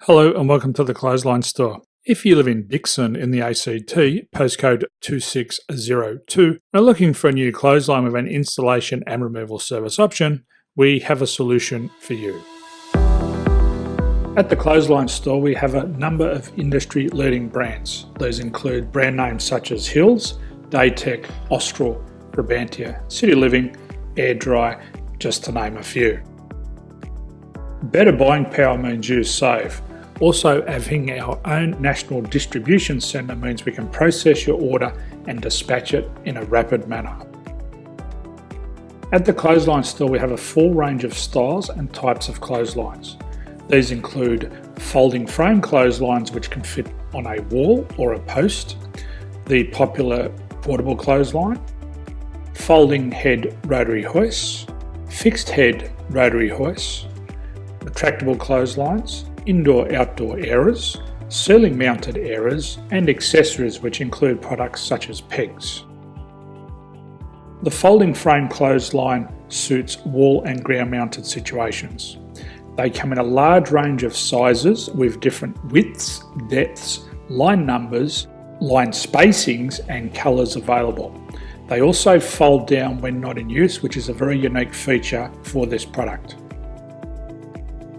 Hello and welcome to the Clothesline Store. If you live in Dickson in the ACT, postcode 2602, and are looking for a new clothesline with an installation and removal service option, we have a solution for you. At the Clothesline Store, we have a number of industry-leading brands. These include brand names such as Hills, Daytech, Austral, Brabantia, City Living, Air Dry, just to name a few. Better buying power means you save. Also, having our own national distribution centre means we can process your order and dispatch it in a rapid manner. At the Clothesline Store, we have a full range of styles and types of clotheslines. These include folding frame clotheslines which can fit on a wall or a post, the popular portable clothesline, folding head rotary hoists, fixed head rotary hoists, retractable clotheslines, indoor-outdoor airers, ceiling-mounted airers, and accessories which include products such as pegs. The folding frame clothesline suits wall and ground-mounted situations. They come in a large range of sizes with different widths, depths, line numbers, line spacings, and colours available. They also fold down when not in use, which is a very unique feature for this product.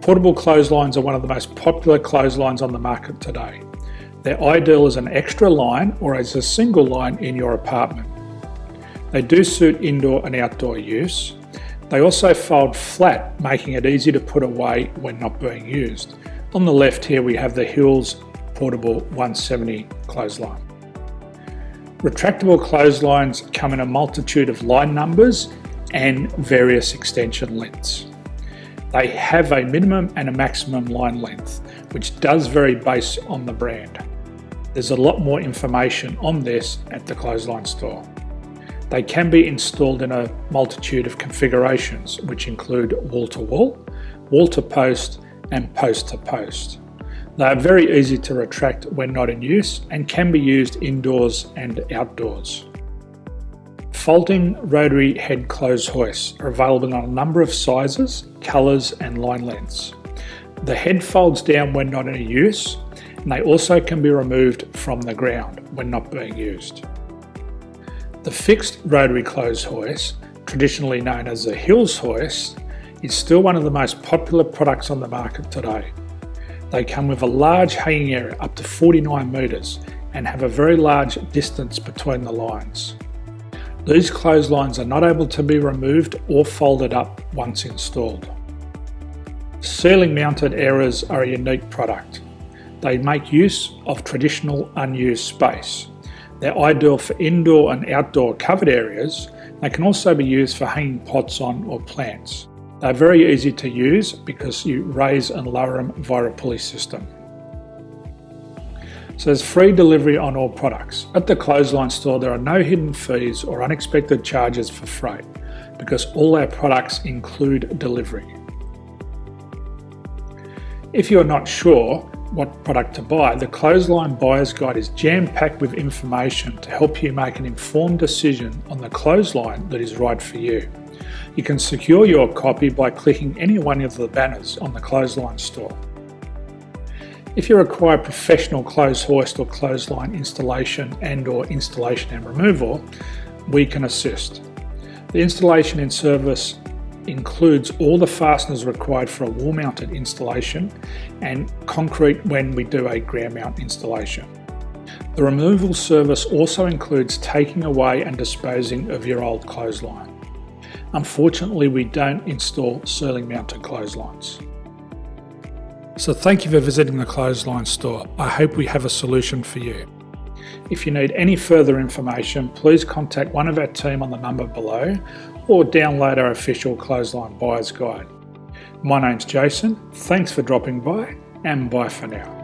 Portable clotheslines are one of the most popular clotheslines on the market today. They're ideal as an extra line or as a single line in your apartment. They do suit indoor and outdoor use. They also fold flat, making it easy to put away when not being used. On the left here we have the Hills Portable 170 clothesline. Retractable clotheslines come in a multitude of line numbers and various extension lengths. They have a minimum and a maximum line length, which does vary based on the brand. There's a lot more information on this at the Clothesline Store. They can be installed in a multitude of configurations, which include wall-to-wall, wall-to-post, and post-to-post. They are very easy to retract when not in use and can be used indoors and outdoors. Folding rotary head clothes hoists are available in a number of sizes, colours and line lengths. The head folds down when not in use, and they also can be removed from the ground when not being used. The fixed rotary clothes hoist, traditionally known as the Hills hoist, is still one of the most popular products on the market today. They come with a large hanging area up to 49 metres and have a very large distance between the lines. These clotheslines are not able to be removed or folded up once installed. Ceiling mounted airers are a unique product. They make use of traditional unused space. They're ideal for indoor and outdoor covered areas. They can also be used for hanging pots on or plants. They're very easy to use because you raise and lower them via a pulley system. So there's free delivery on all products. At the Clothesline Store, there are no hidden fees or unexpected charges for freight because all our products include delivery. If you're not sure what product to buy, the Clothesline Buyer's Guide is jam-packed with information to help you make an informed decision on the clothesline that is right for you. You can secure your copy by clicking any one of the banners on the Clothesline Store. If you require professional clothes hoist or clothesline installation and/or installation and removal, we can assist. The installation and service includes all the fasteners required for a wall-mounted installation and concrete when we do a ground mount installation. The removal service also includes taking away and disposing of your old clothesline. Unfortunately, we don't install ceiling-mounted clotheslines. So thank you for visiting the Clothesline Store. I hope we have a solution for you. If you need any further information, please contact one of our team on the number below or download our official Clothesline Buyer's Guide. My name's Jason, thanks for dropping by and bye for now.